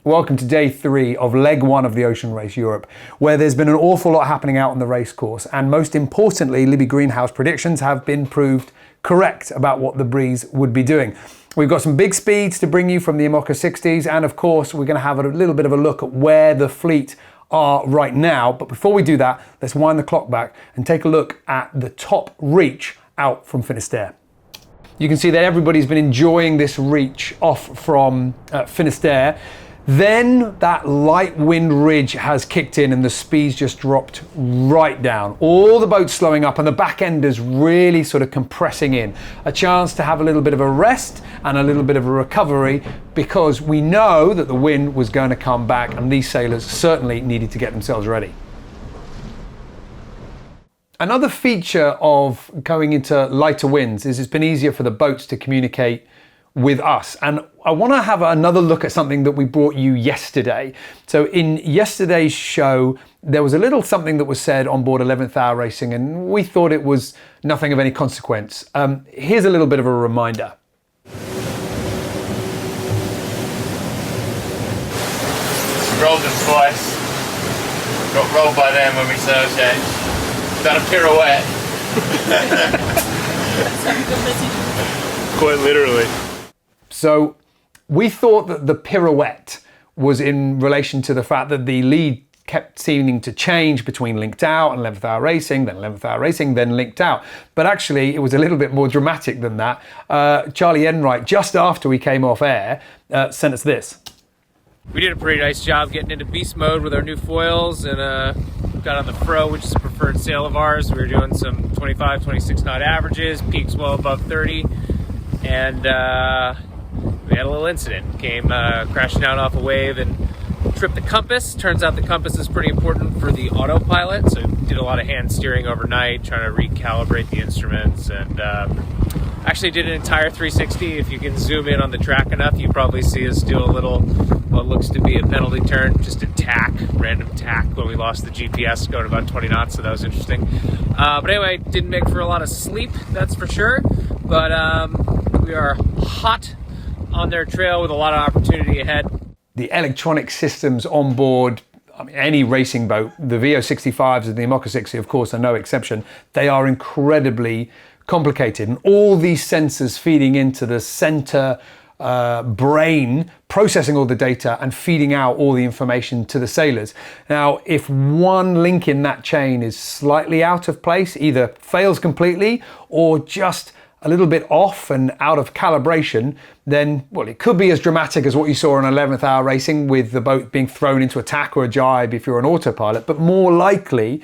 Welcome to day 3 of leg 1 of the Ocean Race Europe, where there's been an awful lot happening out on the race course, and most importantly, Libby Greenhouse predictions have been proved correct about what the breeze would be doing. We've got some big speeds to bring you from the Imoca 60s, and of course we're going to have a little bit of a look at where the fleet are right now. But before we do that, let's wind the clock back and take a look at the top reach out from Finisterre. You can see that everybody's been enjoying this reach off from Finisterre. Then that light wind ridge has kicked in and the speeds just dropped right down. All the boats slowing up and the back enders really sort of compressing in. A chance to have a little bit of a rest and a little bit of a recovery, because we know that the wind was going to come back and these sailors certainly needed to get themselves ready. Another feature of going into lighter winds is it's been easier for the boats to communicate with us. And I want to have another look at something that we brought you yesterday. So in yesterday's show, there was a little something that was said on board 11th Hour Racing, and we thought it was nothing of any consequence. Here's a little bit of a reminder. Rolled them twice. Got rolled by them when we sail changed. Done a pirouette. Quite literally. So we thought that the pirouette was in relation to the fact that the lead kept seeming to change between linked out and 11th Hour Racing, then 11th Hour Racing, then linked out. But actually it was a little bit more dramatic than that. Charlie Enright, just after we came off air, sent us this. We did a pretty nice job getting into beast mode with our new foils and got on the Fro, which is a preferred sail of ours. We were doing some 25, 26 knot averages, peaks well above 30, and we had a little incident. Came crashing down off a wave and tripped the compass. Turns out the compass is pretty important for the autopilot, so did a lot of hand steering overnight, trying to recalibrate the instruments, and actually did an entire 360. If you can zoom in on the track enough, you probably see us do a little, what looks to be a penalty turn, just a tack, random tack, when we lost the GPS going about 20 knots, so that was interesting. But anyway, didn't make for a lot of sleep, that's for sure, but we are hot on their trail with a lot of opportunity ahead. The electronic systems on board, I mean, any racing boat, the VO65s and the Imoca 60 of course are no exception. They are incredibly complicated, and all these sensors feeding into the center brain, processing all the data and feeding out all the information to the sailors. Now, if one link in that chain is slightly out of place, either fails completely or just a little bit off and out of calibration, then, well, it could be as dramatic as what you saw on 11th Hour Racing with the boat being thrown into a tack or a jibe if you're an autopilot, but more likely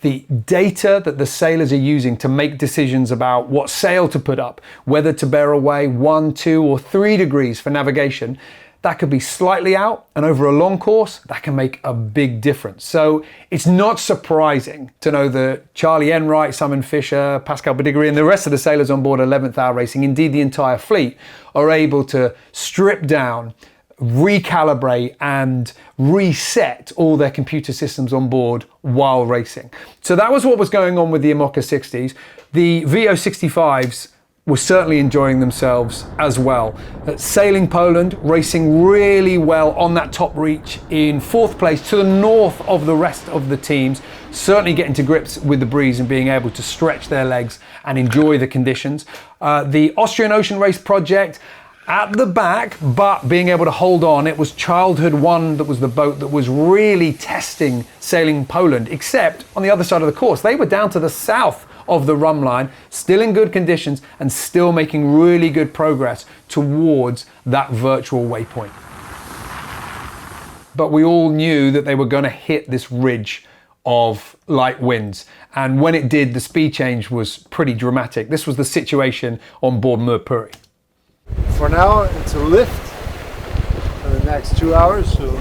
the data that the sailors are using to make decisions about what sail to put up, whether to bear away 1, 2 or 3 degrees for navigation, that could be slightly out, and over a long course, that can make a big difference. So it's not surprising to know that Charlie Enright, Simon Fisher, Pascal Badigri, and the rest of the sailors on board 11th Hour Racing, indeed the entire fleet, are able to strip down, recalibrate and reset all their computer systems on board while racing. So that was what was going on with the Imoca 60s. The VO65s were certainly enjoying themselves as well. Sailing Poland, racing really well on that top reach in 4th place to the north of the rest of the teams, certainly getting to grips with the breeze and being able to stretch their legs and enjoy the conditions. The Austrian Ocean Race project at the back, but being able to hold on. It was Childhood 1 that was the boat that was really testing Sailing Poland, except on the other side of the course. They were down to the south of the rum line, still in good conditions and still making really good progress towards that virtual waypoint. But we all knew that they were going to hit this ridge of light winds, and when it did, the speed change was pretty dramatic. This was the situation on board Merpuri. For now, it's a lift for the next 2 hours, so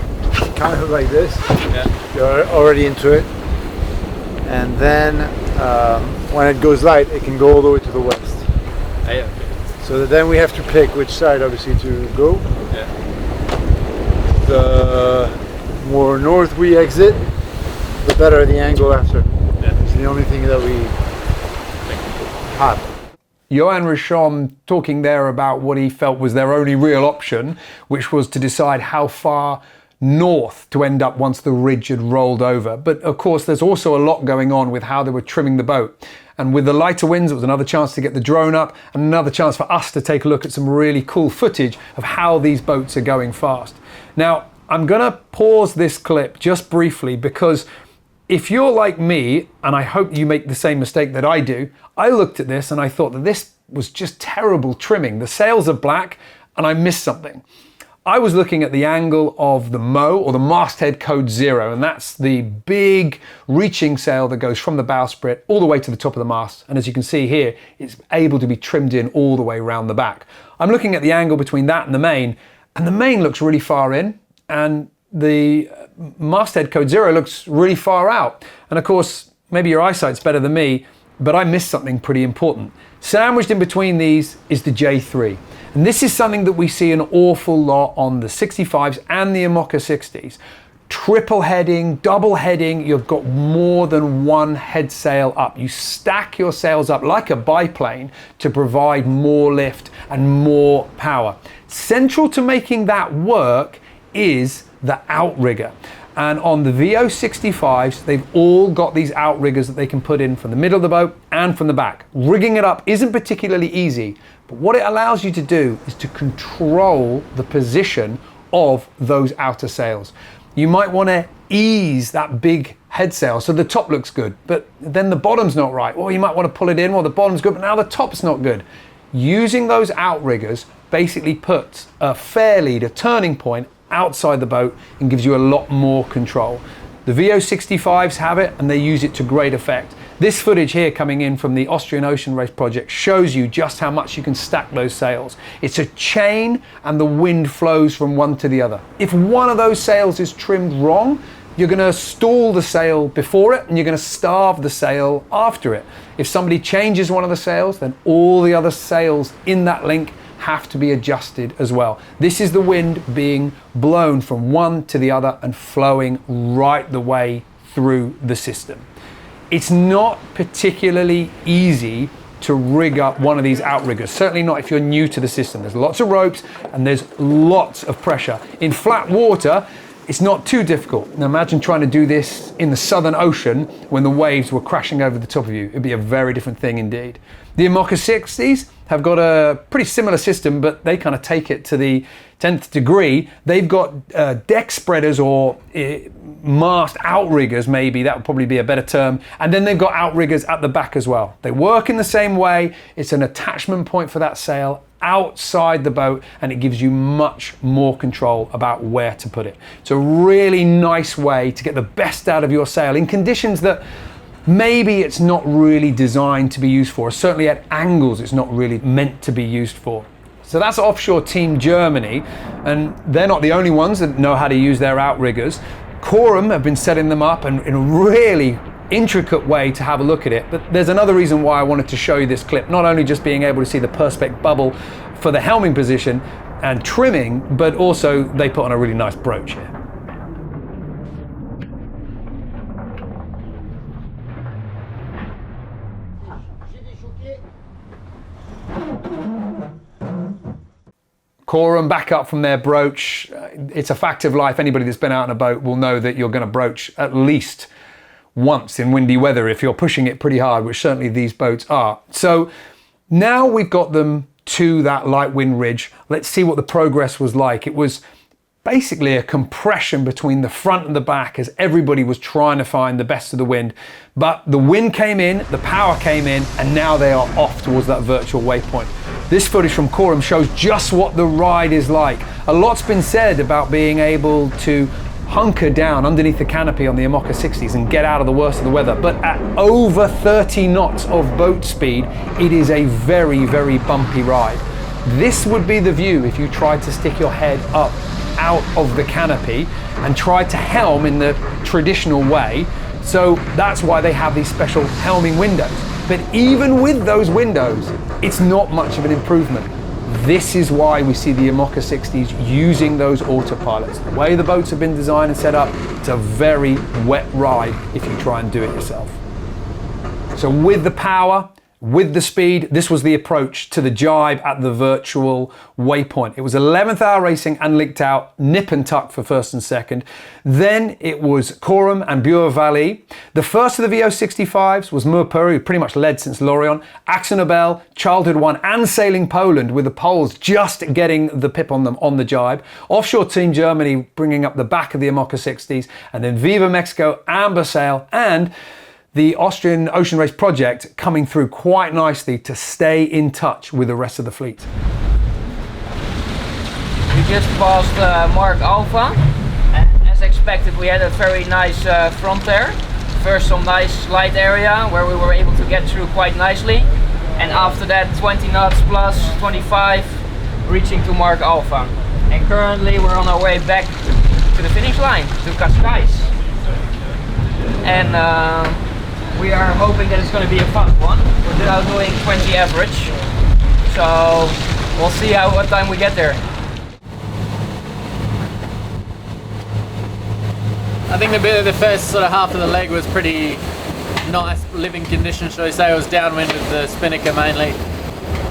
kind of like this. Yeah. You're already into it. And then when it goes light, it can go all the way to the west. Yeah. So then we have to pick which side, obviously, to go. Yeah. The more north we exit, the better the angle after. Yeah. It's the only thing that we have. Johan Richomme talking there about what he felt was their only real option, which was to decide how far north to end up once the ridge had rolled over. But of course, there's also a lot going on with how they were trimming the boat. And with the lighter winds, it was another chance to get the drone up and another chance for us to take a look at some really cool footage of how these boats are going fast. Now, I'm going to pause this clip just briefly because if you're like me, and I hope you make the same mistake that I do, I looked at this and I thought that this was just terrible trimming. The sails are black and I missed something. I was looking at the angle of the MO, or the masthead code 0, and that's the big reaching sail that goes from the bowsprit all the way to the top of the mast. And as you can see here, it's able to be trimmed in all the way around the back. I'm looking at the angle between that and the main looks really far in, and the masthead code 0 looks really far out. And of course, maybe your eyesight's better than me, but I missed something pretty important. Sandwiched in between these is the J3. And this is something that we see an awful lot on the 65s and the Imoca 60s. Triple heading, double heading, you've got more than one head sail up. You stack your sails up like a biplane to provide more lift and more power. Central to making that work is the outrigger. And on the VO65s, they've all got these outriggers that they can put in from the middle of the boat and from the back. Rigging it up isn't particularly easy, but what it allows you to do is to control the position of those outer sails. You might want to ease that big head sail so the top looks good, but then the bottom's not right. Or you might want to pull it in, well, the bottom's good, but now the top's not good. Using those outriggers basically puts a fair lead, a turning point, outside the boat and gives you a lot more control. The VO65s have it and they use it to great effect. This footage here coming in from the Austrian Ocean Race project shows you just how much you can stack those sails. It's a chain and the wind flows from one to the other. If one of those sails is trimmed wrong, you're going to stall the sail before it and you're going to starve the sail after it. If somebody changes one of the sails, then all the other sails in that link have to be adjusted as well. This is the wind being blown from one to the other and flowing right the way through the system. It's not particularly easy to rig up one of these outriggers, certainly not if you're new to the system. There's lots of ropes and there's lots of pressure. In flat water, it's not too difficult. Now imagine trying to do this in the Southern Ocean when the waves were crashing over the top of you. It'd be a very different thing indeed. The Imoca 60s have got a pretty similar system, but they kind of take it to the 10th degree. They've got deck spreaders or mast outriggers, maybe that would probably be a better term. And then they've got outriggers at the back as well. They work in the same way. It's an attachment point for that sail outside the boat, and it gives you much more control about where to put it. It's a really nice way to get the best out of your sail in conditions that maybe it's not really designed to be used for. Certainly at angles it's not really meant to be used for. So that's Offshore Team Germany, and they're not the only ones that know how to use their outriggers. Corum have been setting them up in a really intricate way to have a look at it. But there's another reason why I wanted to show you this clip, not only just being able to see the perspex bubble for the helming position and trimming, but also they put on a really nice brooch here. Corum back up from their broach. It's a fact of life. Anybody that's been out on a boat will know that you're going to broach at least once in windy weather if you're pushing it pretty hard, which certainly these boats are. So now we've got them to that light wind ridge. Let's see what the progress was like. It was basically a compression between the front and the back as everybody was trying to find the best of the wind. But the wind came in, the power came in, and now they are off towards that virtual waypoint. This footage from Corum shows just what the ride is like. A lot's been said about being able to hunker down underneath the canopy on the Imoca 60s and get out of the worst of the weather, but at over 30 knots of boat speed, it is a very, very bumpy ride. This would be the view if you tried to stick your head up out of the canopy and tried to helm in the traditional way. So that's why they have these special helming windows. But even with those windows, it's not much of an improvement. This is why we see the Imoca 60s using those autopilots. The way the boats have been designed and set up, it's a very wet ride if you try and do it yourself. So with the power with the speed. This was the approach to the jibe at the virtual waypoint. It was 11th hour racing and linked out nip and tuck for first and second. Then it was Coram and Bure Valley. The first of the VO65s was Murpuri, who pretty much led since Lorient. Axonobel, Childhood One and Sailing Poland, with the Poles just getting the pip on them on the jibe. Offshore Team Germany bringing up the back of the Imoca 60s. And then Viva Mexico, Amber Sail and the Austrian Ocean Race Project coming through quite nicely to stay in touch with the rest of the fleet. We just passed Mark Alpha, and as expected we had a very nice front there. First some nice light area where we were able to get through quite nicely, and after that 20 knots plus 25 reaching to Mark Alpha. And currently we're on our way back to the finish line, to Cascais. And we are hoping that it's going to be a fun one. We're now doing 20 average, so we'll see what time we get there. I think the first sort of half of the leg was pretty nice living conditions, shall we say. It was downwind with the spinnaker mainly,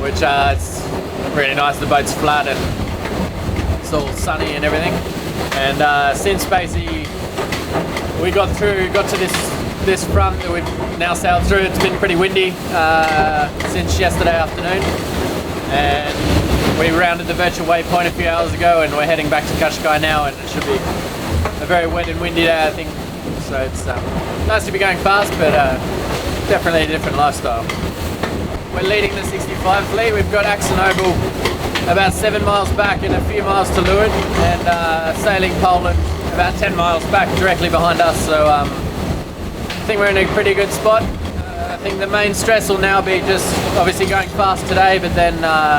which it's really nice. The boat's flat and it's all sunny and everything. And since basically we got to this front that we've now sailed through, it's been pretty windy since yesterday afternoon, and we rounded the virtual waypoint a few hours ago, and we're heading back to Cascais now, and it should be a very wet and windy day, I think. So it's nice to be going fast, but definitely a different lifestyle. We're leading the 65 fleet. We've got Axonobel about 7 miles back and a few miles to leeward, and Sailing Poland about 10 miles back directly behind us. So I think we're in a pretty good spot. I think the main stress will now be just obviously going fast today, but then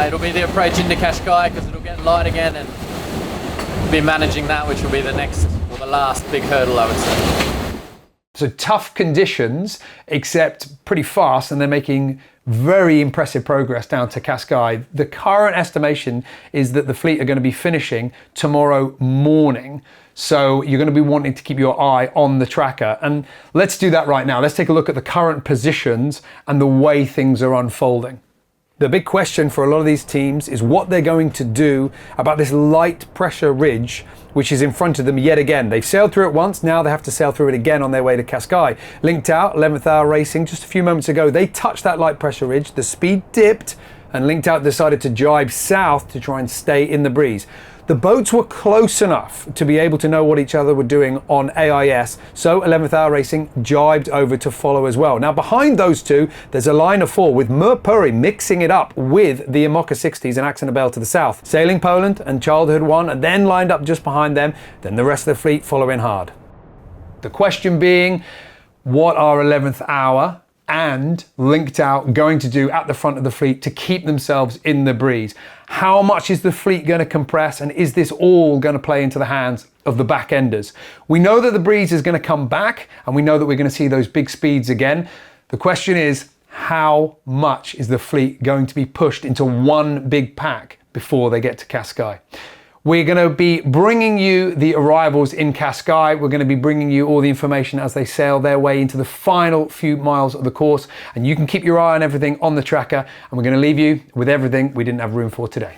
it'll be the approach into Cascais, because it'll get light again, and be managing that, which will be the next or the last big hurdle, I would say. So tough conditions, except pretty fast, and they're making very impressive progress down to Cascais. The current estimation is that the fleet are going to be finishing tomorrow morning. So you're going to be wanting to keep your eye on the tracker. And let's do that right now. Let's take a look at the current positions and the way things are unfolding. The big question for a lot of these teams is what they're going to do about this light pressure ridge which is in front of them yet again. They've sailed through it once, now they have to sail through it again on their way to Cascais. Linked out, 11th hour racing, just a few moments ago, they touched that light pressure ridge, the speed dipped, and Linked Out decided to jibe south to try and stay in the breeze. The boats were close enough to be able to know what each other were doing on AIS, so 11th Hour Racing jibed over to follow as well. Now behind those two, there's a line of four with Murpuri mixing it up with the Imoca 60s and Axonobel to the south. Sailing Poland and Childhood One are then lined up just behind them, then the rest of the fleet following hard. The question being, what are 11th Hour and Linked Out going to do at the front of the fleet to keep themselves in the breeze? How much is the fleet going to compress, and is this all going to play into the hands of the back enders? We know that the breeze is going to come back, and we know that we're going to see those big speeds again. The question is, how much is the fleet going to be pushed into one big pack before they get to Cascais? We're going to be bringing you the arrivals in Cascais. We're going to be bringing you all the information as they sail their way into the final few miles of the course. And you can keep your eye on everything on the tracker. And we're going to leave you with everything we didn't have room for today.